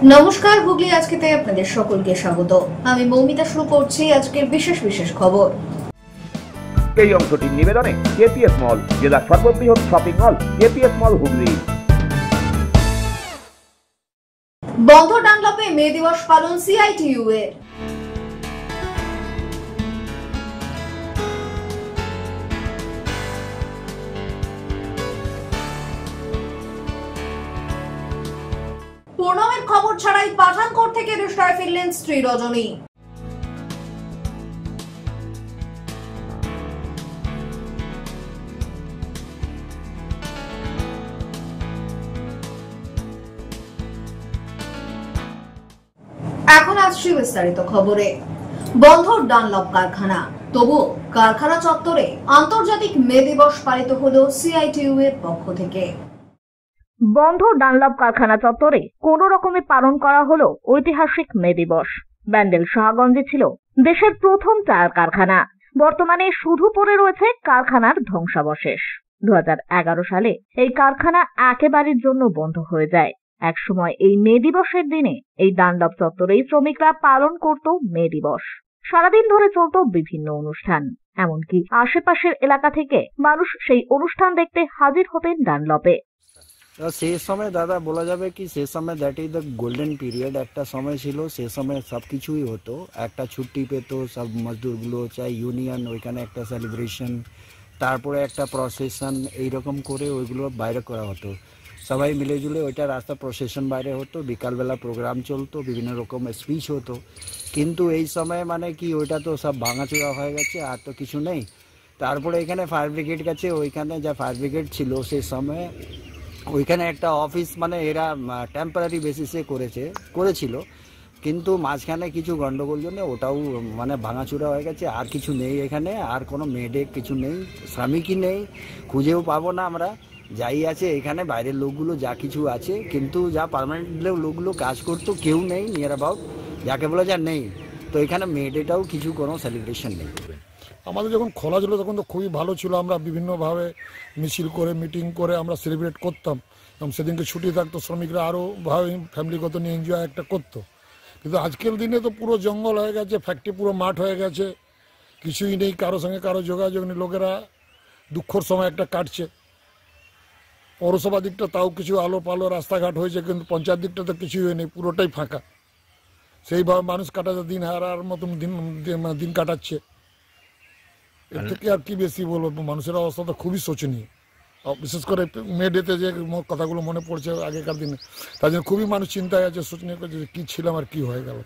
নমস্কার, হুগলি আজকেতে আপনাদের সকলকে স্বাগত। আমি মৌমিতা শুরু করছি আজকের বিশেষ খবর। এই অংশটির নিবেদনে কেপিএস মল, জেলার সর্ববৃহৎ শপিং মল কেপিএস মল হুগলি। বন্ধ ডানলপে মে দিবস পালন সিআইটিইউ এর। প্রণবের খবর ছাড়াই পাঠানকোট থেকে রেস্টায় ফিরলেন স্ত্রী রজনী। এখন আসছি বিস্তারিত খবরে। বন্ধ ডানলপ কারখানা, তবু কারখানা চত্বরে আন্তর্জাতিক মে দিবস পালিত হলো সিআইটিইউ এর পক্ষ থেকে। বন্ধ ডানলপ কারখানা চত্বরে কোন রকমে পালন করা হলো ঐতিহাসিক মে দিবস। ব্যান্ডেল শাহগঞ্জে ছিল দেশের প্রথম টায়ার কারখানা। বর্তমানে শুধু পড়ে রয়েছে কারখানার ধ্বংসাবশেষ। 2011 সালে এই কারখানা একেবারের জন্য বন্ধ হয়ে যায়। একসময় এই মে দিবসের দিনে এই ডানলপ চত্বরেই শ্রমিকরা পালন করত মে দিবস। সারাদিন ধরে চলত বিভিন্ন অনুষ্ঠান, এমনকি আশেপাশের এলাকা থেকে মানুষ সেই অনুষ্ঠান দেখতে হাজির হতেন ডানলপে। সেই সময় দাদা বলা যাবে কি সেই সময় that is the golden period. একটা সময় ছিল, সে সময় সব কিছুই হতো। একটা ছুটি পেতো সব মজদুরগুলো, চাই ইউনিয়ন, ওইখানে একটা সেলিব্রেশন, তারপরে একটা প্রসেশন, এইরকম করে ওইগুলো বাইরে করা হতো। সবাই মিলেজুলে ওইটা রাস্তা প্রসেশন বাইরে হতো, বিকালবেলা প্রোগ্রাম চলতো, বিভিন্ন রকম স্পিচ হতো। কিন্তু এই সময় মানে কি ওইটা তো সব ভাঙাচোরা হয়ে গেছে, আর তো কিছু নেই। তারপরে এখানে ফায়ার ব্রিগেড গেছে, ওইখানে যা ফায়ার ব্রিগেড ছিল সেই সময় ওইখানে একটা অফিস মানে এরা টেম্পোরারি বেসিসে করেছিল, কিন্তু মাঝখানে কিছু গন্ডগোল জন্য ওটাও মানে ভাঙাচুরা হয়ে গেছে। আর কিছু নেই এখানে, আর কোনো মেডে কিছু নেই, শ্রমিকই নেই, খুঁজেও পাবো না আমরা। যাই আছে এখানে বাইরের লোকগুলো যা কিছু আছে, কিন্তু যা পার্মানেন্ট লোকগুলো কাজ করতো কেউ নেই, নিয়ার অ্যাবাউট যাকে বলে যা নেই। তো এখানে মেডেটাও কিছু কোনো সেলিব্রেশন নেই। আমাদের যখন খোলা ছিল তখন তো খুবই ভালো ছিল, আমরা বিভিন্নভাবে মিছিল করে মিটিং করে আমরা সেলিব্রেট করতাম এবং সেদিনকে ছুটি থাকতো, শ্রমিকরা আরও ভাবে ফ্যামিলিগত নিয়ে এনজয় একটা করতো। কিন্তু আজকের দিনে তো পুরো জঙ্গল হয়ে গেছে, ফ্যাক্টরি পুরো মাঠ হয়ে গেছে, কিছুই নেই, কারো সঙ্গে কারো যোগাযোগ নেই, লোকেরা দুঃখর সময় একটা কাটছে। পৌরসভা দিকটা তাও কিছু আলো পালো রাস্তাঘাট হয়েছে, কিন্তু পঞ্চায়েত দিকটা তো কিছুই হয়নি, পুরোটাই ফাঁকা। সেইভাবে মানুষ কাটাচ্ছে, দিন হারার মতন দিন কাটাচ্ছে। এর থেকে আর কি বেশি বলবো, মানুষের অবস্থা তো খুবই শোচনীয়। বিশেষ করে মে ডেতে যে কথাগুলো মনে পড়ছে আগেকার দিনে, তার জন্য খুবই মানুষ চিন্তায় আছে, শোচনীয় করছে কি ছিলাম আর কি হয়ে গেল।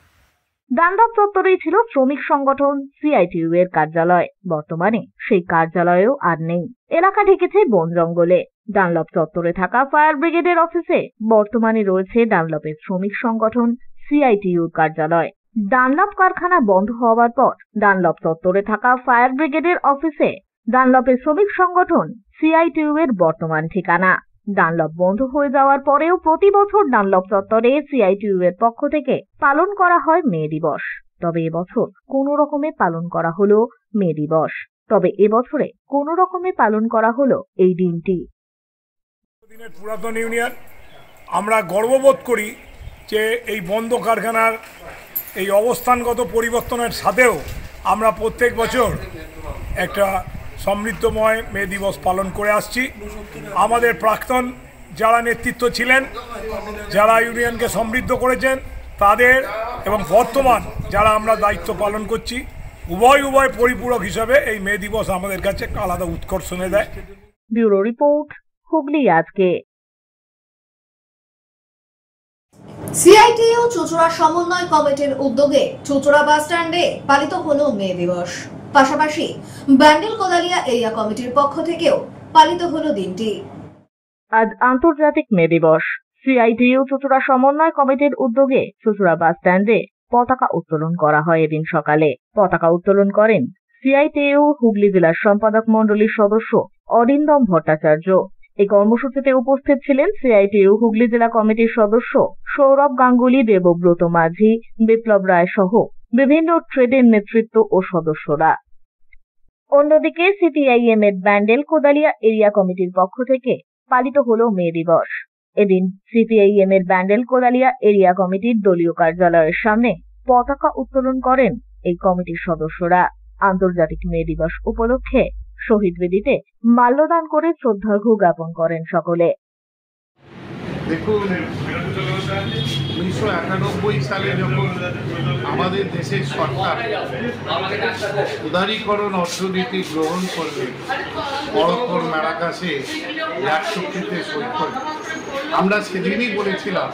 ডানলপ চত্বরেই ছিল শ্রমিক সংগঠন সিআইটিইউ এর কার্যালয়। বর্তমানে সেই কার্যালয়ও আর নেই, এলাকা ঢেকেছে বন জঙ্গলে। ডানলপ চত্বরে থাকা ফায়ার ব্রিগেডের অফিসে বর্তমানে রয়েছে ডানলপের শ্রমিক সংগঠন সিআইটিইউ কার্যালয়। ডানলপ কারখানা বন্ধ হওয়ার পর ডানলপ চত্বরে থাকা ফায়ার ব্রিগেডের অফিসে ডানলপের শ্রমিক সংগঠন সিআইটিইউ এর বর্তমান ঠিকানা। ডানলপ বন্ধ হয়ে যাওয়ার পরেও প্রতি বছর ডানলপ চত্বরে সিআইটিইউ এর পক্ষ থেকে পালন করা হয় মে দিবস। তবে এবছর কোন রকমে পালন করা হলো মে দিবস। এই দিনটি। পুরাতন ইউনিয়ন আমরা গর্ববোধ করি যে এই বন্ধ কারখানার এই অবস্থানগত পরিবর্তনের সাথেও আমরা প্রত্যেক বছর একটা সমৃদ্ধময় মে দিবস পালন করে আসছি। আমাদের প্রাক্তন যারা নেতৃত্ব ছিলেন, যারা ইউনিয়নকে সমৃদ্ধ করেছেন তাদের, এবং বর্তমান যারা আমরা দায়িত্ব পালন করছি, উভয় পরিপূরক হিসাবে এই মে দিবস আমাদের কাছে আলাদা উৎকর্ষ এনে দেয়। ব্যুরো রিপোর্ট, হুগলি আজকে। সিআইটিইউ চুঁচুড়া সমন্বয় কমিটির উদ্যোগে চুঁচুড়া বাস স্ট্যান্ডে পালিত হলো মে দিবস। পাশাপাশি ব্যান্ডেল কোদালিয়া এরিয়া কমিটির পক্ষ থেকেও পালিত হলো দিনটি। আজ আন্তর্জাতিক মে দিবস। সিআইটিইউ চুঁচুড়া সমন্বয় কমিটির উদ্যোগে চুঁচুড়া বাস স্ট্যান্ডে পতাকা উত্তোলন করা হয়। এদিন সকালে পতাকা উত্তোলন করেন সিআইটিইউ হুগলি জেলার সম্পাদক মণ্ডলীর সদস্য অরিন্দম ভট্টাচার্য। এই কর্মসূচিতে উপস্থিত ছিলেন সিআইটিইউ হুগলি জেলা কমিটির সদস্য সৌরভ গাঙ্গুলি, দেবব্রত মাঝি, বিপ্লব রায় সহ বিভিন্ন ট্রেডের নেতৃত্ব ও সদস্যরা। অন্যদিকে সিপিআইএম এর ব্যান্ডেল কোদালিয়া এরিয়া কমিটির পক্ষ থেকে পালিত হলো মে দিবস। এদিন সিপিআইএম এর ব্যান্ডেল কোদালিয়া এরিয়া কমিটির দলীয় কার্যালয়ের সামনে পতাকা উত্তোলন করেন এই কমিটির সদস্যরা। আন্তর্জাতিক মে দিবস উপলক্ষে শহীদ বেদিতে মাল্যদান করে শ্রদ্ধার্ঘ্য জ্ঞাপন করেন সকলে। দেখুন, 1991 সালে যখন আমাদের দেশের সরকার উদারীকরণ অর্থনীতি গ্রহণ করবে, বড়কর ম্যারাকাসে এক চুক্তিতে সই করে, আমরা সেদিনই বলেছিলাম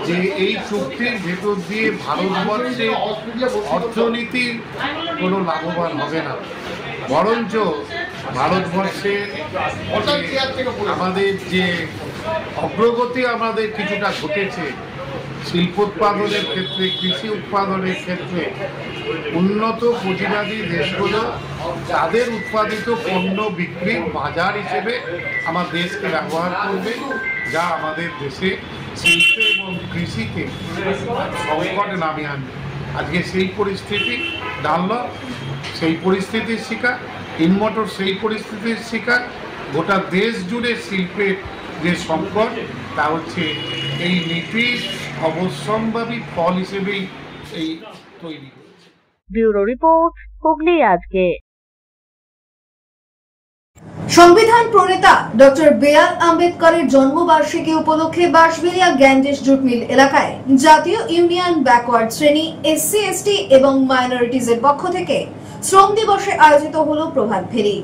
যে এই চুক্তির ভেতর দিয়ে ভারতবর্ষের অর্থনীতি কোনো লাভবান হবে না, বরঞ্চ ভারতবর্ষের আমাদের যে অগ্রগতি আমাদের কিছুটা ঘটেছে শিল্প উৎপাদনের ক্ষেত্রে, কৃষি উৎপাদনের ক্ষেত্রে, উন্নত পুঁজিবাদী দেশগুলো তাদের উৎপাদিত পণ্য বিক্রির বাজার হিসেবে আমার দেশকে ব্যবহার করবে, যা আমাদের দেশে শিল্প এবং কৃষিকে সংকটে নামিয়ে আনবে। আজকে সেই পরিস্থিতি ডানলপ সেই পরিস্থিতির শিকার, ইনমোটর সেই পরিস্থিতির শিকার। গোটা দেশ জুড়ে শিল্পের যে সংকট, তা হচ্ছে এই নীতির অবশ্যম্ভাবী ফল হিসেবেই এই তৈরি হয়েছে। ব্যুরো রিপোর্ট, হুগলি আজকে। সংবিধান প্রণেতা ডক্টর বি.আর. আম্বেদকরের জন্মবার্ষিকী উপলক্ষে বাঁশবেড়িয়া গ্যান্ডিস জুট মিল এলাকায় জাতীয় ইউনিয়ন ব্যাকওয়ার্ড শ্রেণী, এসসি, এসটি এবং মাইনরিটিজের পক্ষ থেকে শ্রম দিবসে আয়োজিত হলো প্রভাত ফেরি।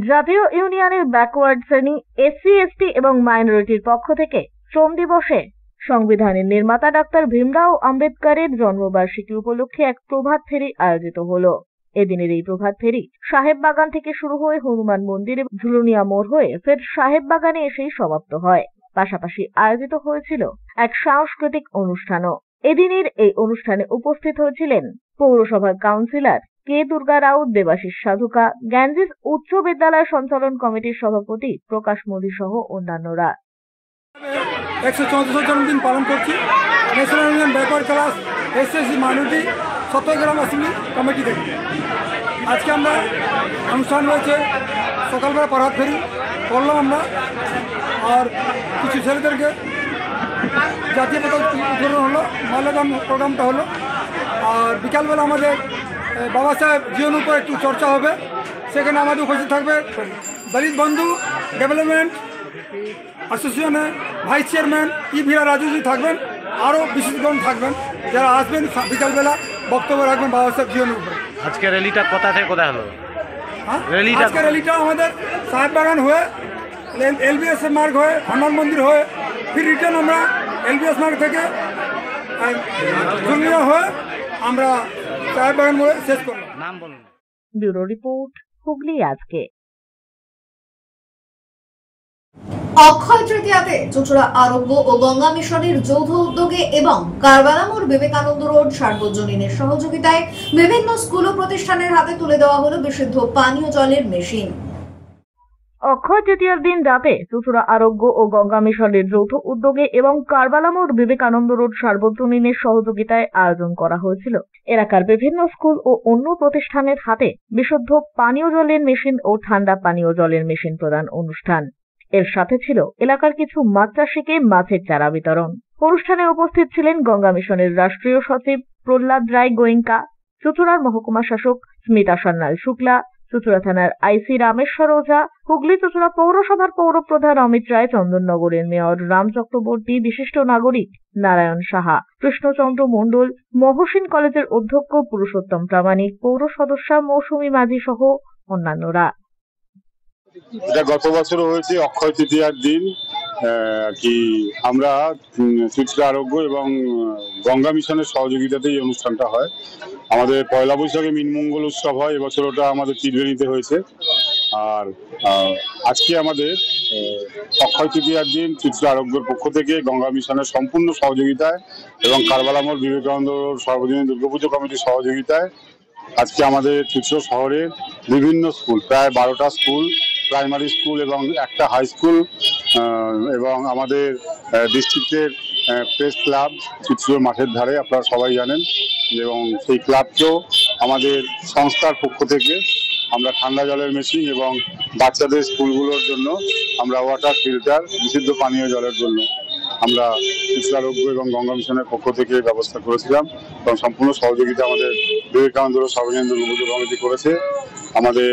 জাতীয় ইউনিয়নের ব্যাকওয়ার্ড শ্রেণী, এসসি, এসটি এবং মাইনরিটির পক্ষ থেকে শ্রম দিবসে সংবিধানের নির্মাতা ডক্টর ভীমরাও আম্বেদকরের জন্মবার্ষিকী উপলক্ষে এক প্রভাত ফেরি আয়োজিত হলো। এদিনের এই প্রভাত ফেরি সাহেব বাগান থেকে শুরু হয়ে হনুমান মন্দিরে ঝুলুনিয়া মোড় হয়ে ফের সাহেব বাগানে এসেই সমাপ্ত হয়। পাশাপাশি আয়োজিত হয়েছিল এক সাংস্কৃতিক অনুষ্ঠানও। এদিনের এই অনুষ্ঠানে উপস্থিত হয়েছিলেন পৌরসভার কাউন্সিলর কে দুর্গা রাউত, দেবাশিস সাধুকা, গ্যান্ডিস উচ্চ বিদ্যালয় সঞ্চালন কমিটির সভাপতি প্রকাশ মোদী সহ অন্যান্যরা। 134 জন্মদিন পালন করছি national union backward class SSC minority সত্যগ্রাম অ্যাসেম্বলি কমিটি থেকে। আজকে আমরা অনুষ্ঠান রয়েছে, সকালবেলা প্রভাত ফেরি করলাম আমরা, আর কিছু ছেলেদেরকে জাতীয় পতাকা উত্তোলন হলো, মাল্যদান প্রোগ্রামটা হলো, আর বিকালবেলা আমাদের বাবা সাহেব জীবনের উপর একটু চর্চা হবে। সেখানে আমাদের উপস্থিত থাকবে দলিত বন্ধু ডেভেলপমেন্ট অ্যাসোসিয়েশনের ভাইস চেয়ারম্যান ভীরা রাজুজি থাকবেন, আরও বিশেষজ্ঞ থাকবেন যারা আসবেন বিকালবেলা বক্তব্য রাখবেন বাবা সাহেব জীবনের উপরে। আজকে র্যালিটা কোথা থেকে কোথায় হলো? আজকে র্যালিটা আমাদের সাহেব বাগান হয়ে এলবিএস মার্গ হয়ে হনুমান মন্দির হয়ে ফির রিটার্ন আমরা এলবিএস মার্গ থেকে ঝুলুনিয়া হয়ে আমরা সাহেব বাগান হয়ে শেষ করলাম। নাম বলুন। ব্যুরো রিপোর্ট, হুগলি আজকে। অক্ষয় তৃতীয়াতে চুঁচুড়া আরোগ্য ও গঙ্গা মিশনের যৌথ উদ্যোগে এবং কারবালামোর বিবেকানন্দ রোড সার্বজনীনের সহযোগিতায় বিভিন্ন স্কুল ও প্রতিষ্ঠানের হাতে তুলে দেওয়া হলো বিশুদ্ধ পানীয় জলের মেশিন। অক্ষয় তৃতীয়ার দিন রাতে চুঁচুড়া আরোগ্য ও গঙ্গা মিশনের যৌথ উদ্যোগে এবং কারবালামোর বিবেকানন্দ রোড সার্বজনীনের সহযোগিতায় আয়োজন করা হয়েছিল এলাকার বিভিন্ন স্কুল ও অন্য প্রতিষ্ঠানের হাতে বিশুদ্ধ পানীয় জলের মেশিন ও ঠান্ডা পানীয় জলের মেশিন প্রদান অনুষ্ঠান। এর সাথে ছিল এলাকার কিছু মাছ চাষীকে মাছের চারা বিতরণ। অনুষ্ঠানে উপস্থিত ছিলেন গঙ্গা মিশনের রাষ্ট্রীয় সচিব প্রহ্লাদ রায় গোয়েঙ্কা, চুঁচুড়ার মহকুমা শাসক স্মিতা সান্যাল শুক্লা, চুঁচুড়া থানার আইসি রামেশ্বর ওঝা, হুগলি চুঁচুড়া পৌরসভার পৌরপ্রধান অমিত রায়, চন্দননগরের মেয়র রাম চক্রবর্তী, বিশিষ্ট নাগরিক নারায়ণ সাহা, কৃষ্ণচন্দ্র মণ্ডল, মহসিন কলেজের অধ্যক্ষ পুরুষোত্তম প্রামাণিক, পৌর সদস্যা মৌসুমী মাঝি সহ অন্যান্যরা। এটা গত বছরও হয়েছে অক্ষয় তৃতীয়ার দিন কি আমরা চুঁচুড়া আরোগ্য এবং গঙ্গা মিশনের সহযোগিতাতে এই অনুষ্ঠানটা হয়। আমাদের পয়লা বৈশাখে মিনমঙ্গল উৎসব হয়, এবছর ওটা আমাদের ত্রিবেণীতে হয়েছে। আর আজকে আমাদের অক্ষয় তৃতীয়ার দিন চুঁচুড়া আরোগ্যের পক্ষ থেকে গঙ্গা মিশনের সম্পূর্ণ সহযোগিতায় এবং কারবালামোর বিবেকানন্দ সর্বজনীন দুর্গাপুজো কমিটির সহযোগিতায় আজকে আমাদের চুঁচুড়া শহরের বিভিন্ন স্কুল, প্রায় 12টা স্কুল, প্রাইমারি স্কুল এবং একটা হাই স্কুল এবং আমাদের ডিস্ট্রিক্টের প্রেস ক্লাব চুঁচুড়া মাঠের ধারে, আপনারা সবাই জানেন, এবং সেই ক্লাবকেও আমাদের সংস্থার পক্ষ থেকে আমরা ঠান্ডা জলের মেশিন এবং বাচ্চাদের স্কুলগুলোর জন্য আমরা ওয়াটার ফিল্টার, বিশুদ্ধ পানীয় জলের জন্য আমরা শিশু এবং গঙ্গা মিশনের পক্ষ থেকে ব্যবস্থা করেছিলাম এবং সম্পূর্ণ সহযোগিতা আমাদের বিবেকানন্দ সর্বজনীন যুব কমিটি করেছে। আমাদের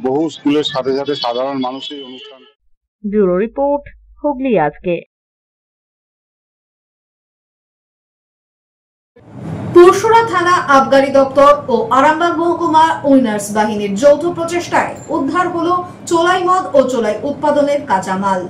বহু স্কুলের সাথে সাথে সাধারণ মানুষ এই অনুষ্ঠান। ব্যুরো রিপোর্ট, হুগলি আজকে। পুরসুরা থানা আবগারি দপ্তর ও আরামবাগ মহকুমা উইনার্স বাহিনীর যৌথ প্রচেষ্টায় উদ্ধার হলো চোলাই মদ ও চোলাই উৎপাদনের কাঁচামাল।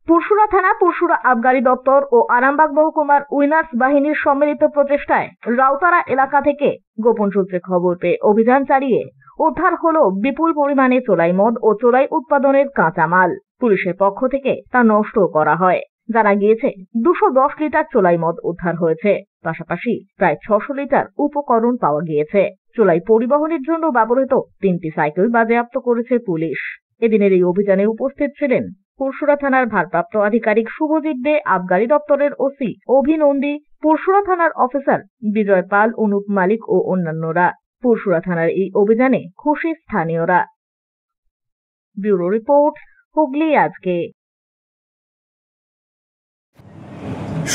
পুরসুরা থানা, পুরসুরা আবগারি দপ্তর ও আরামবাগ মহকুমার উইনার্স বাহিনীর সম্মিলিত প্রচেষ্টায় রাউতারা এলাকা থেকে গোপন সূত্রে খবর পেয়ে অভিযান চালিয়ে উদ্ধার হলো বিপুল পরিমাণে চোলাই মদ ও চোলাই উৎপাদনের কাঁচামাল। পুলিশের পক্ষ থেকে তা নষ্ট করা হয়। জানা গিয়েছে 210 লিটার চোলাই মদ উদ্ধার হয়েছে, পাশাপাশি প্রায় 600 লিটার উপকরণ পাওয়া গিয়েছে। চোলাই পরিবহনের জন্য ব্যবহৃত 3টি সাইকেল বাজেয়াপ্ত করেছে পুলিশ। এদিনের এই অভিযানে উপস্থিত ছিলেন পুরসুরা থানার ভারপ্রাপ্ত আধিকারিক শুভজিৎ দে, আবগারি দপ্তরের ওসি অভিনন্দী, পুরসুরা থানার অফিসার বিজয় পাল, অনুপ মালিক ও অন্যান্যরা। পুরসুরা থানার এই অভিযানে খুশি স্থানীয়রা। ব্যুরো রিপোর্ট, হুগলি আজকে।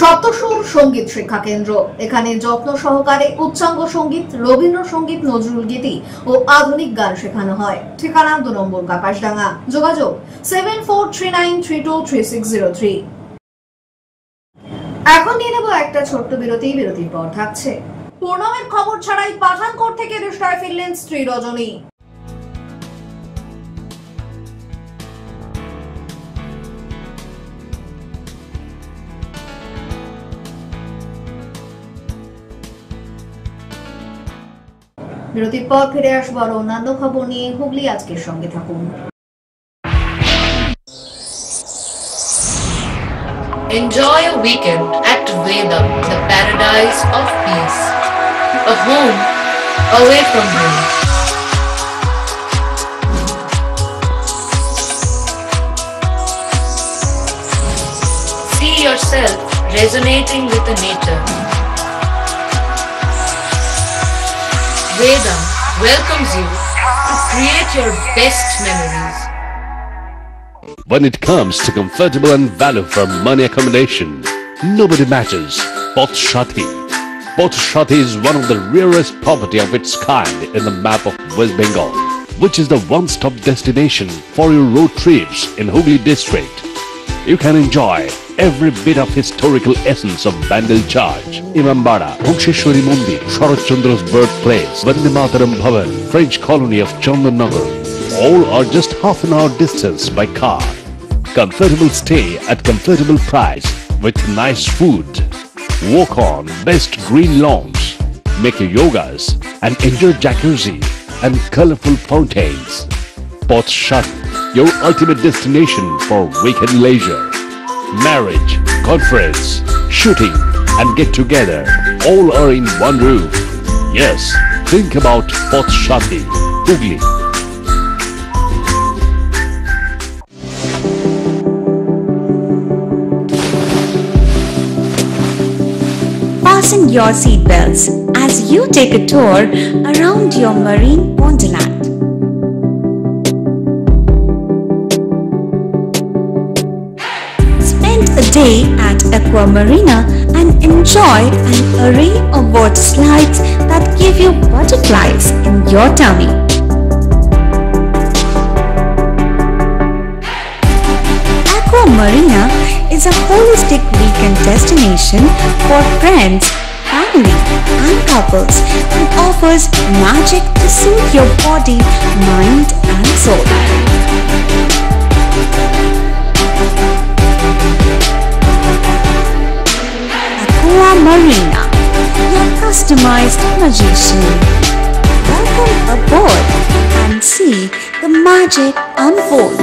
সপ্তসুর সঙ্গীত শিক্ষা কেন্দ্র, এখানে যত্ন সহকারে উচ্চাঙ্গ সঙ্গীত, রবীন্দ্রসঙ্গীত, নজরুল গীতি ও আধুনিক গান শেখানো হয়। ঠিকানা 2 নম্বর কাপাসডাঙ্গা। যোগাযোগ 7439323603। এখন নিয়ে নেব একটা ছোট্ট বিরতি। বিরতির পর থাকছে প্রণবের খবর ছাড়াই পাঠানকোট থেকে রেস্টায় ফিরলেন স্ত্রী রজনী। বিরতির পর ফিরে আসবো আর অন্যান্য খবর নিয়ে। হুগলি আজকের সঙ্গে থাকুন। Enjoy a weekend at Vedam, the paradise of peace. A home away from home. See yourself resonating with the nature. Vedam welcomes you to create your best memories. When it comes to comfortable and value for money accommodation, nobody matches Pothshati. Pothshati is one of the rarest property of its kind in the map of West Bengal, which is the one-stop destination for your road trips in Hooghly district. You can enjoy every bit of historical essence of Bandel Church, Imambara, Bhongsheshwari Mandir, Sharat Chandra's birthplace, Vande Mataram Bhavan, French colony of Chandannagar. All are just half an hour distance by car. Comfortable stay at comfortable price with nice food. Walk on best green lawns, make your yogas and enjoy jacuzzi and colorful fountains. Pothshati, your ultimate destination for weekend leisure. Marriage, conference, shooting and get together all are in one roof. Yes, think about Pothshati, Hooghly. Fasten your seatbelts as you take a tour around your marine wonderland. Spend a day at Aqua Marina and enjoy an array of water slides that give you butterflies in your tummy. Aqua Marina is a holistic weekend destination for friends, family and couples and offers magic to soothe your body, mind and soul. Aqua Marina, your customized magician. Welcome aboard and see the magic unfold.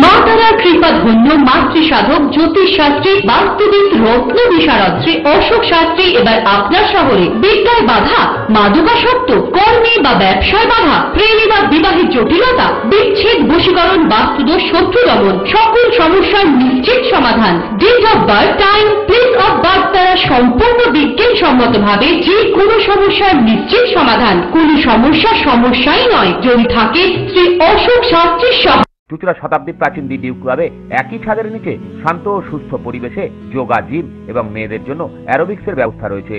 মা তারার কৃপা ধন্য মাতৃ সাধক জ্যোতিষ শাস্ত্রী, বাস্তুবিদ, রত্ন বিশারদ শ্রী অশোক শাস্ত্রী এবার আপনার শহরে। বিদ্যায় বাধা, মাদকাসক্ত, কর্মে বা ব্যবসায় বাধা, প্রেমে বা বিবাহের জটিলতা, বিচ্ছেদ, বশীকরণ, বাস্তুদোষ, শত্রু দমন, সকল সমস্যার নিশ্চিত সমাধান। Date of birth, time, place of birth দ্বারা সম্পূর্ণ বিজ্ঞানসম্মত বিজ্ঞানসম্মতভাবে যে কোনো সমস্যার নিশ্চিত সমাধান। কোনো সমস্যাই নয় যদি থাকে শ্রী অশোক শাস্ত্রীর সহ। চুঁচুড়া শতাব্দী প্রাচীন দি ডিউক ক্লাবে একই ছাদের নিচে শান্ত ও সুস্থ পরিবেশে যোগা, জিম এবং মেয়েদের জন্য অ্যারোবিক্সের ব্যবস্থা রয়েছে।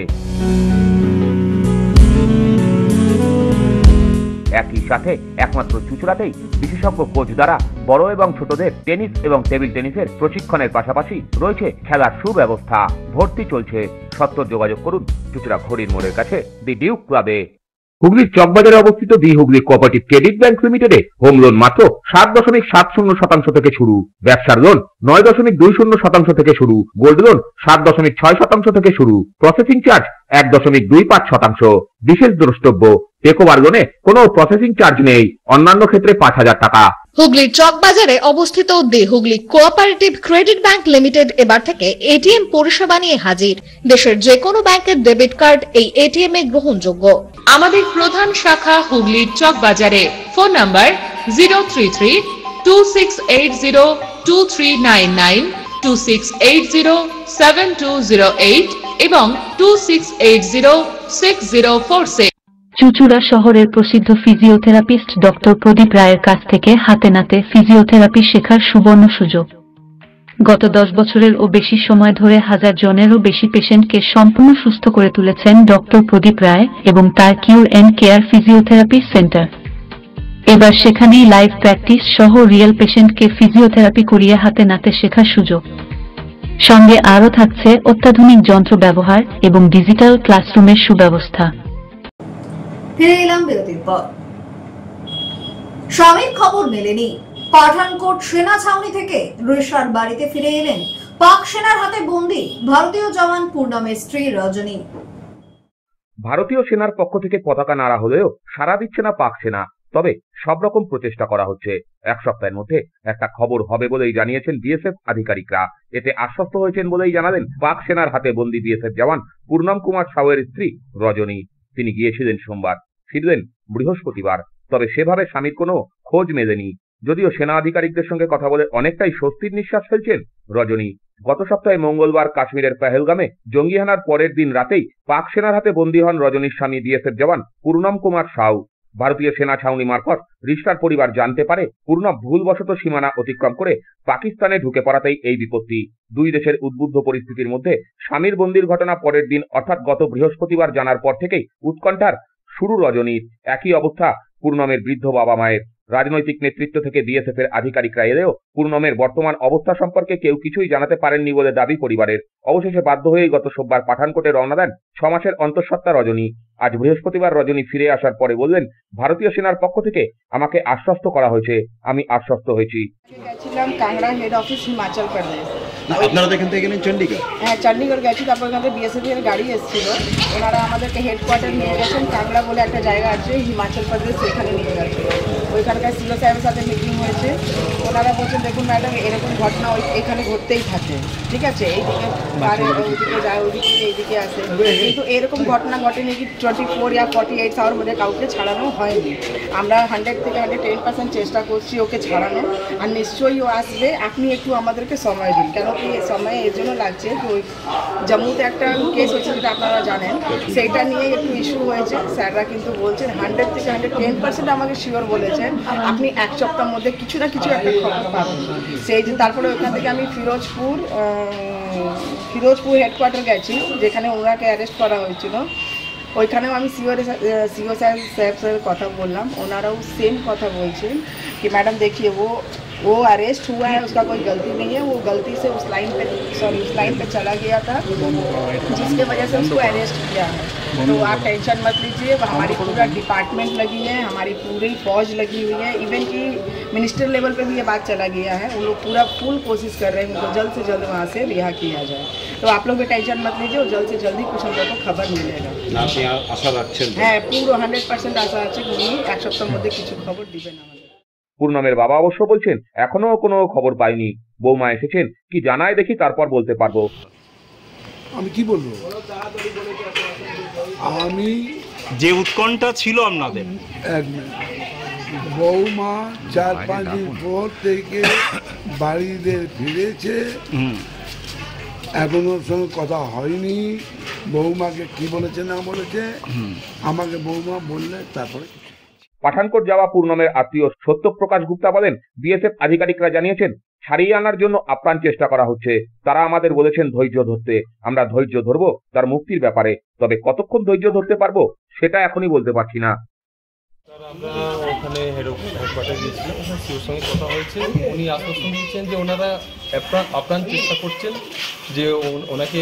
একই সাথে একমাত্র চুঁচুড়াতেই বিশেষজ্ঞ কোচ দ্বারা বড় এবং ছোটদের টেনিস এবং টেবিল টেনিসের প্রশিক্ষণের পাশাপাশি রয়েছে খেলার সুব্যবস্থা। ভর্তি চলছে, সত্তর যোগাযোগ করুন চুঁচুড়া ঘড়ির মোড়ের কাছে দি ডিউক ক্লাবে। হুগলির চকবাজারে অবস্থিত the Hooghly cooperative credit bank লিমিটেডে হোম লোন মাত্র 7.70% থেকে শুরু, ব্যবসার লোন 9.20% থেকে শুরু, গোল্ড লোন 7.6% থেকে শুরু, প্রসেসিং চার্জ 1.25%। বিশেষ দ্রষ্টব্য, টেকওভার লোনে কোনো প্রসেসিং চার্জ নেই, অন্যান্য ক্ষেত্রে 5,000 টাকা। হুগলির চকবাজারে অবস্থিত the Hooghly cooperative credit bank limited এবার থেকে এটিএম পরিষেবা নিয়ে হাজির। দেশের যে কোনো ব্যাংকের ডেবিট কার্ড এই এটিএম এ গ্রহণযোগ্য। আমাদের প্রধান শাখা হুগলির চকবাজারে। ফোন নাম্বার 033-2680-2399, 2680-7208 এবং 2680-6046। চুঁচুড়া শহরের প্রসিদ্ধ ফিজিওথেরাপিস্ট ডক্টর প্রদীপ রায়ের কাছ থেকে হাতে নাতে ফিজিওথেরাপি শেখার সুবর্ণ সুযোগ। গত 10 বছরেরও বেশি সময় ধরে 1000 জনেরও বেশি পেশেন্টকে সম্পূর্ণ সুস্থ করে তুলেছেন ডক্টর প্রদীপ রায় এবং তার কিউর এন্ড কেয়ার ফিজিওথেরাপি সেন্টার। এবার সেখানেই লাইভ প্র্যাকটিস সহ রিয়েল পেশেন্টকে ফিজিওথেরাপি করিয়ে হাতে নাতে শেখার সুযোগ। সঙ্গে আরও থাকছে অত্যাধুনিক যন্ত্র ব্যবহার এবং ডিজিটাল ক্লাসরুমের সুব্যবস্থা। ফিরে এলাম বিরতির পর। স্বামীর খবর মেলেনি, পাঠানকোট সেনা ছাউনি থেকে ঋষার বাড়িতে ফিরে এলেন পাক সেনার হাতে বন্দী ভারতীয় জওয়ান পূর্ণমের স্ত্রী রজনী। ভারতীয় সেনার পক্ষ থেকে পতাকা নাড়া হলেও সাড়া দিচ্ছে না পাক সেনা, তবে সব রকম প্রচেষ্টা করা হচ্ছে। এক সপ্তাহের মধ্যে একটা খবর হবে বলেই জানিয়েছেন বিএসএফ আধিকারিকরা। এতে আশ্বস্ত হয়েছেন বলেই জানালেন পাক সেনার হাতে বন্দী বিএসএফ জওয়ান পূর্ণম কুমার সাউয়ের স্ত্রী রজনী। তিনি গিয়েছিলেন সোমবার, ফিরলেন বৃহস্পতিবার, তবে সেভাবে স্বামীর কোনো খোঁজ মেলেনি। যদিও সেনা আধিকারিকদের সঙ্গে কথা বলে অনেকটাই স্বস্তির নিঃশ্বাস ফেলছেন রজনী। গত সপ্তাহে মঙ্গলবার কাশ্মীরের পেহেলগামে জঙ্গি হানার পরের দিন রাতেই পাক সেনার হাতে বন্দী হন রজনীর স্বামী বিএসএফ জওয়ান পূর্ণম কুমার সাউ। ভারতীয় সেনা ছাউনি মারফত রিশতার পরিবার জানতে পারে পূর্ণম ভুলবশত সীমানা অতিক্রম করে পাকিস্তানে ঢুকে পড়াতেই এই বিপত্তি। দুই দেশের উদ্বুদ্ধ পরিস্থিতির মধ্যে স্বামীর বন্দির ঘটনা পরের দিন অর্থাৎ গত বৃহস্পতিবার জানার পর থেকেই উৎকণ্ঠার শুরু রজনীর। একই অবস্থা পূর্ণমের বৃদ্ধ বাবা মায়ের। রাজনৈতিক নেতৃত্ব থেকে বিএসএফ এর আধিকারিকরা এলেও পূর্ণমের বর্তমান অবস্থা সম্পর্কে কেউ কিছুই জানাতে পারেননি বলে দাবি পরিবারের। অবশেষে বাধ্য হয়েই গত সোমবার পাঠানকোটে রওনা দেন 6 মাসের অন্তঃসত্ত্বা রজনী। আজ বৃহস্পতিবার রজনী ফিরে আসার পরে বললেন, ভারতীয় সেনার পক্ষ থেকে আমাকে আশ্বস্ত করা হয়েছে, আমি আশ্বস্ত হয়েছি। গেছিলাম কাংড়া হেড অফিস হিমাচল প্রদেশ। আপনারা এখান থেকে গেলেন চণ্ডীগড়? হ্যাঁ, চণ্ডীগড় গেছি। তারপর এখান থেকে বিএসএফ এর গাড়ি এসেছিল, ওনারা আমাদেরকে হেডকোয়ার্টার নিয়ে গেছেন। কাংড়া বলে একটা জায়গা আছে হিমাচল প্রদেশ, সেখানে নিয়ে গেছে। ওইখানকার সিও সাহেবের সাথে মিটিং হয়েছে। ওনারা বলছেন, দেখুন ম্যাডাম, এরকম ঘটনা এখানে ঘটতেই থাকে, ঠিক আছে, এইদিকে পারে, ওইদিকে যায়, ওইদিকে এইদিকে আসে, কিন্তু এরকম ঘটনা ঘটেনি কি 24 या 48 আওয়ার মধ্যে কাউকে ছাড়ানো হয়নি। আমরা 100 থেকে 110% চেষ্টা করছি ওকে ছাড়ানো, আর নিশ্চয়ই ও আসবে। আপনি একটু আমাদেরকে সময় দিন, কেন কি সময় এর জন্য লাগছে যে ওই জম্মুতে একটা কেস হয়েছে, যেটা আপনারা জানেন, সেইটা নিয়ে একটু ইস্যু হয়েছে। স্যাররা কিন্তু বলছেন 100 থেকে 110% আমাকে শিওর বলেছেন আপনি এক সপ্তাহের মধ্যে কিছু না কিছু একটা খবর পাবেন। সেই যে তারপরে ওইখান থেকে আমি ফিরোজপুর হেডকোয়ার্টার গেছি, যেখানে ওনাকে অ্যারেস্ট করা হয়েছিল। ওইখানেও আমি सीओ साहब से কথা বললাম, ওনারাও সেম কথা বলছেন कि मैडम देखिए वो अरेस्ट हुआ है, उसका कोई गलती नहीं है, वो गलती से उस लाइन पे चला गया था, जिसके वजह से उसको अरेस्ट किया है। तो आप टेंशन मत लीजिए, हमारी पूरा डिपार्टमेंट लगी है, हमारी पूरी फौज लगी हुई है, इवन कि मिनिस्टर लेवल पे भी ये बात चला गया है। वो लोग पूरा फुल कोशिश कर रहे हैं उनको जल्द से जल्द वहाँ से रिहा किया जाए। तो आप लोग भी टेंशन मत लीजिए, और जल्द से जल्दी कुछ हम लोग को खबर मिलेगा। হ্যাঁ, পুরো 100% আশা আছে উনি এক সপ্তাহের মধ্যে কিছু খবর দিবেন আমাদের। পূর্ণমের বাবা অবশ্য বলছেন এখনো কোনো খবর পাইনি, বৌমা এসেছেন, কি জানায় দেখি তারপর বলতে পারবো। আমি কি বলবো, আমি যে উৎকণ্ঠা ছিল আপনাদের, বৌমা 4-5 দিন পর থেকে বাড়িতে ফিরেছে, এখনো সঙ্গে কথা হয়নি। বৌমাকে কি বলেছে না বলেছে, আমাকে বৌমা বললে তারপরে। পাঠানকোট যাওয়া পূর্ণমের আত্মীয় সত্যপ্রকাশ গুপ্তা বলেন, বিএসএফ আধিকারিকরা জানিয়েছেন ছাড়িয়ে আনার জন্য আপ্রাণ চেষ্টা করা হচ্ছে। তারা আমাদের বলেছেন ধৈর্য ধরতে। আমরা ধৈর্য ধরবো তার মুক্তির ব্যাপারে, তবে কতক্ষণ ধৈর্য ধরতে পারবো সেটা এখনই বলতে পারছি না। আমরা ওখানে হেডকোয়ার্টার গিয়েছিলাম, সিওর সঙ্গে কথা হয়েছে। উনি আশ্বাসন দিয়েছেন যে ওনারা আপ্রাণ চেষ্টা করছেন যে ওনাকে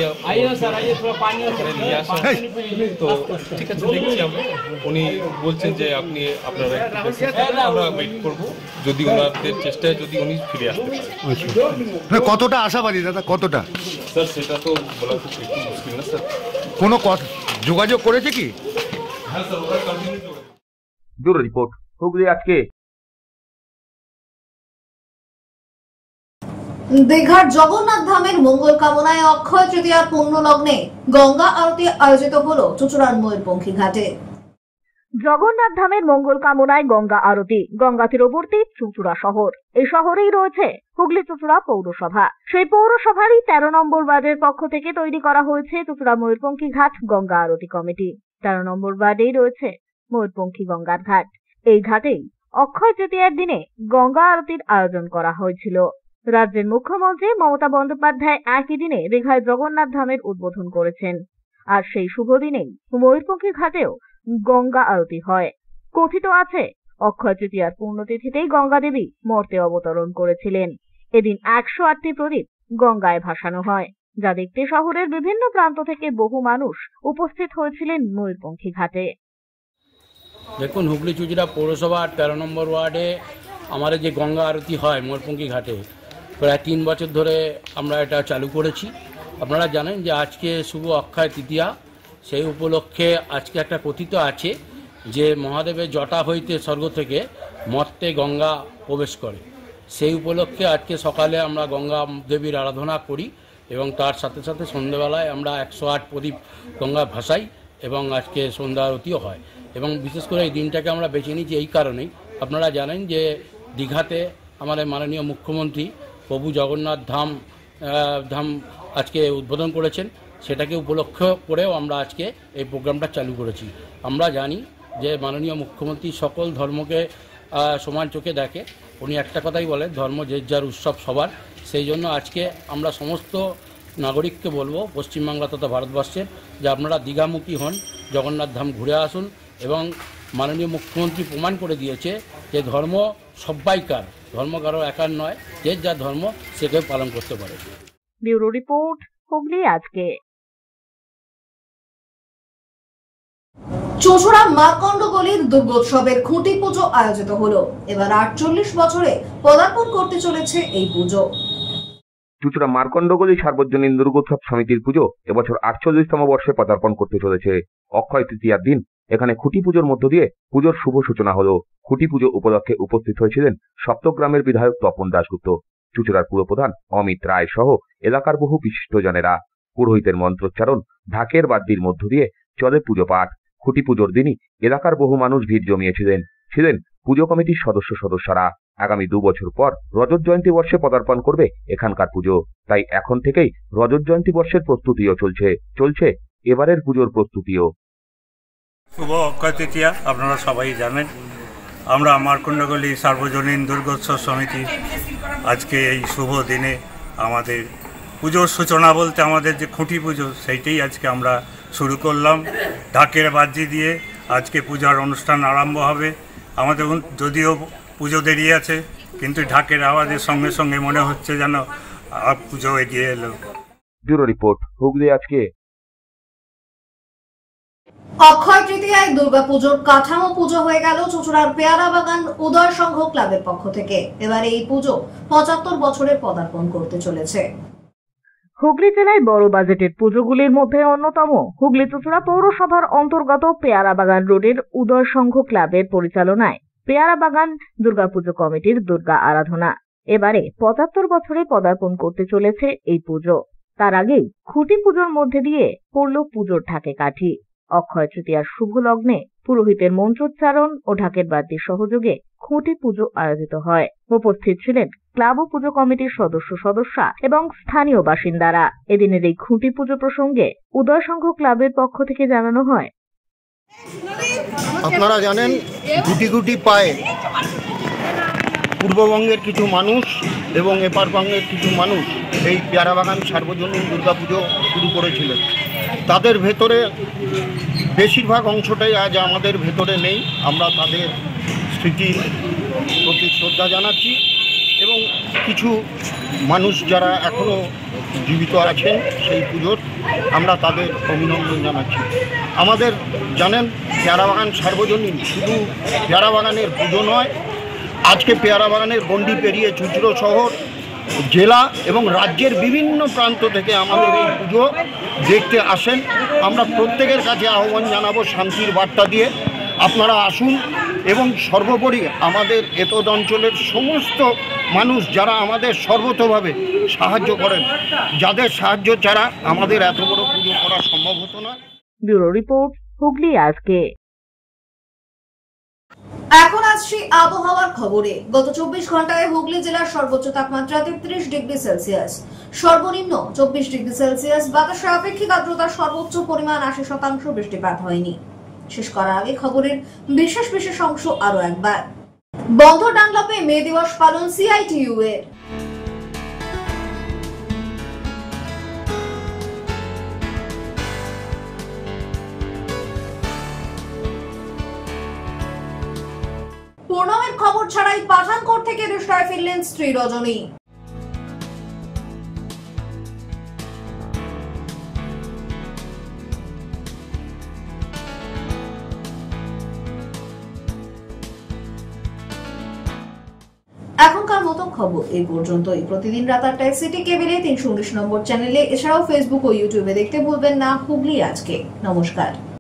এখানে নিয়ে আসা। তো ঠিক আছে, দেখছি আমরা। উনি বলছেন যে আপনারা আমরা ওয়েট করবো, যদি ওনাদের চেষ্টায় যদি উনি ফিরে আসতে পারেন। কতটা আশাবাদী দাদা, কতটা? স্যার সেটা তো বলা খুব একটু মুশকিল না স্যার। কোনো যোগাযোগ করেছে কি? হ্যাঁ স্যার, ওরা কন্টিনিউ করে। ব্যুরো রিপোর্ট, হুগলি আজকে। দীঘার জগন্নাথ ধামের মঙ্গল কামনায় অক্ষয় তৃতীয়ার পুণ্য লগ্নে গঙ্গা আরতি আয়োজিত হলো চুঁচুড়ার ময়ূরপঙ্খী ঘাটে। জগন্নাথ ধামের মঙ্গল কামনায় গঙ্গা আরতি। গঙ্গা তীরবর্তী চুঁচুড়া শহর। এই শহরেই রয়েছে হুগলি চুঁচুড়া পৌরসভা। সেই পৌরসভারই 13 নম্বর ওয়ার্ডের পক্ষ থেকে তৈরি করা হয়েছে চুঁচুড়া ময়ূরপঙ্খী ঘাট গঙ্গা আরতি কমিটি। 13 নম্বর ওয়ার্ডেই রয়েছে ময়ূরপঙ্খী গঙ্গার ঘাট। এই ঘাটেই অক্ষয় তৃতীয়ার দিনে গঙ্গা আরতির আয়োজন করা হয়েছিল। রাজ্যের মুখ্যমন্ত্রী মমতা বন্দ্যোপাধ্যায় একই দিনে দীঘায় জগন্নাথ ধামের উদ্বোধন করেছেন। আর সেই শুভ দিনেই ময়ূরপঙ্খী ঘাটেও গঙ্গা আরতি হয়। কথিত আছে অক্ষয় তৃতীয়ার পুণ্যতিথিতেই গঙ্গা দেবী মর্তে অবতরণ করেছিলেন। এদিন 108টি প্রদীপ গঙ্গায় ভাসানো হয়, যা দেখতে শহরের বিভিন্ন প্রান্ত থেকে বহু মানুষ উপস্থিত হয়েছিলেন ময়ূরপঙ্খী ঘাটে। দেখুন, হুগলি চুঁচুড়া পৌরসভার 13 নম্বর ওয়ার্ডে আমাদের যে গঙ্গা আরতি হয় ময়ূরপঙ্খী ঘাটে, প্রায় 3 বছর ধরে আমরা এটা চালু করেছি। আপনারা জানেন যে আজকে শুভ অক্ষয় তৃতীয়া, সেই উপলক্ষে আজকে একটা কথিত আছে যে মহাদেবের জটা হইতে স্বর্গ থেকে মর্তে গঙ্গা প্রবেশ করে। সেই উপলক্ষে আজকে সকালে আমরা গঙ্গা দেবীর আরাধনা করি এবং তার সাথে সাথে সন্ধ্যেবেলায় আমরা 108 প্রদীপ গঙ্গা ভাসাই এবং আজকে সন্ধ্যা আরতিও হয়। এবং বিশেষ করে এই দিনটাকে আমরা বেছে নিয়েছি এই কারণেই, আপনারা জানেন যে দীঘাতে আমাদের মাননীয় মুখ্যমন্ত্রী প্রভু জগন্নাথ ধাম আজকে উদ্বোধন করেছেন। সেটাকে উপলক্ষ করেও আমরা আজকে এই প্রোগ্রামটা চালু করেছি। আমরা জানি যে মাননীয় মুখ্যমন্ত্রী সকল ধর্মকে সমান চোখে দেখে। উনি একটা কথাই বলেন, ধর্ম যে যার উৎসব সবার। সেই জন্য আজকে আমরা সমস্ত নাগরিককে বলবো, পশ্চিমবাংলা তথা ভারতবর্ষের, যে আপনারা দীঘামুখী হন, জগন্নাথ ধাম ঘুরে আসুন। এবং মাননীয় মুখ্যমন্ত্রী প্রমাণ করে দিয়েছে যে ধর্ম সব্বাইকার, ধর্ম কারো একার নয়, যে যার ধর্ম সে কেউ পালন করতে পারে। ব্যুরো রিপোর্ট, হুগলি আজকে। চুঁচুড়া মার্কণ্ড গলির দুর্গোৎসবের খুঁটি পুজো আয়োজিত হলো। এবার 48 বছরে পদার্পণ করতে চলেছে এই পুজো। চুঁচুড়া মার্কণ্ড গলি সার্বজনীন দুর্গোৎসব সমিতির পুজো এবছর 48তম বর্ষে পদার্পণ করতে চলেছে। অক্ষয় তৃতীয়ার দিন এখানে খুঁটি পুজোর মধ্য দিয়ে পুজোর শুভ সূচনা হলো। খুঁটি পুজো উপলক্ষে উপস্থিত হয়েছিলেন সপ্তগ্রামের বিধায়ক তপন দাশগুপ্ত, চুঁচুড়ার পুরপ্রধান অমিত রায় সহ এলাকার বহু বিশিষ্টজনেরা। পুরোহিতের মন্ত্রোচ্চারণ, ঢাকের বাদ্যির মধ্য দিয়ে চলে পুজো পাঠ। খুঁটি পুজোর দিনই এলাকার বহু মানুষ ভিড় জমিয়েছিলেন পুজো কমিটির সদস্যরা। আগামী 2 বছর পর রজত জয়ন্তী বর্ষে পদার্পণ করবে এখানকার পুজো। তাই এখন থেকেই রজত জয়ন্তী বর্ষের প্রস্তুতিও চলছে এবারের পুজোর প্রস্তুতিও। শুভ অক্ষয় তৃতীয়া, আপনারা সবাই জানেন। আমরা মার্কণ্ডগলি সার্বজনীন দুর্গোৎসব সমিতি আজকে এই শুভ দিনে আমাদের পুজোর সূচনা বলতে আমাদের যে খুঁটি পুজো, সেইটাই আজকে আমরা শুরু করলাম। ঢাকের বাদ্যি দিয়ে আজকে পূজার অনুষ্ঠান আরম্ভ হবে। আমাদের যদিও পুজো দেরি আছে, কিন্তু ঢাকের আওয়াজের সঙ্গে সঙ্গে মনে হচ্ছে যেন পুজো এগিয়ে এলো। ব্যুরো রিপোর্ট, হুগলি আজকে। অক্ষয় তৃতীয়ায় দুর্গাপুজোর কাঠামো পুজো হয়ে গেল চুঁচুড়ার পেয়ারা বাগান উদয় সংঘ ক্লাবের পক্ষ থেকে। এবার এই পুজো 75 বছরে পদার্পণ করতে চলেছে। হুগলি জেলায় বড় বাজেটের পুজোগুলির মধ্যে অন্যতম হুগলি চুঁচুড়া পৌরসভার অন্তর্গত পেয়ারা বাগান রোডের উদয় সংঘ ক্লাবের পরিচালনায় পেয়ারা বাগান দুর্গাপুজো কমিটির দুর্গা আরাধনা। এবারে 75 বছরে পদার্পণ করতে চলেছে এই পুজো। তার আগেই খুঁটি পুজোর মধ্যে দিয়ে পড়ল পুজোর ঢাকে কাঠি। অক্ষয় তৃতীয়ার শুভ লগ্নে পুরোহিতের মন্ত্রোচ্চারণ ও ঢাকের বাদ্যের সহযোগে খুঁটি পুজো আয়োজিত হয়। উপস্থিত ছিলেন ক্লাব ও পুজো কমিটির সদস্যা এবং স্থানীয় বাসিন্দারা। এদিনের এই খুঁটি পুজো প্রসঙ্গে উদয় সংঘ ক্লাবের পক্ষ থেকে জানানো হয়, আপনারা জানেন গুটি গুটি পায়ে পূর্ববঙ্গের কিছু মানুষ এবং এপারবঙ্গের কিছু মানুষ এই পেয়ারাবাগান সার্বজনীন দুর্গাপুজো শুরু করেছিলেন। তাদের ভেতরে বেশিরভাগ অংশটাই আজ আমাদের ভেতরে নেই। আমরা তাদের স্মৃতির প্রতি শ্রদ্ধা জানাচ্ছি এবং কিছু মানুষ যারা এখনও জীবিত আছেন সেই পুজোর আমরা তাদের অভিনন্দন জানাচ্ছি। আমাদের জানেন পেয়ারাবাগান সার্বজনীন শুধু পেয়ারাবাগানের পুজো নয়, আজকে পেয়ারাবাগানের গণ্ডি পেরিয়ে চুঁচুড়া শহর, জেলা এবং রাজ্যের বিভিন্ন প্রান্ত থেকে আমাদের এই পুজো দেখতে আসেন। আমরা প্রত্যেকের কাছে আহ্বান জানাবো শান্তির বার্তা দিয়ে আপনারা আসুন এবং সর্বোপরি আমাদের এতদ অঞ্চলের সমস্ত মানুষ যারা আমাদের সর্বতোভাবে সাহায্য করেন, যাদের সাহায্য ছাড়া আমাদের এত বড় পুজো করা সম্ভব হতো না। ব্যুরো রিপোর্ট, হুগলি আজকে। এখন আসছি আবহাওয়ার খবরে। গত 24 ঘন্টায় হুগলি জেলার সর্বোচ্চ তাপমাত্রা 33 ডিগ্রি সেলসিয়াস, সর্বনিম্ন 24 ডিগ্রি সেলসিয়াস। বাতাসের আপেক্ষিক আর্দ্রতা সর্বোচ্চ পরিমাণ 80%। বৃষ্টিপাত হয়নি। শেষ করার আগে খবরের বিশেষ অংশ আরো একবার। বন্ধ ডানলপে মে দিবস পালন সিআইটিইউ এর। পূর্ণমের খবর ছাড়াই পাঠানকোট থেকে রেস্টায় ফিরলেন স্ত্রী রজনী। এখনকার মতো খবর এই পর্যন্তই। প্রতিদিন রাত 8টায় সিটি কেবলে 319 নম্বর চ্যানেলে, এছাড়াও ফেসবুক ও ইউটিউবে দেখতে ভুলবেন না হুগলি আজকে। নমস্কার।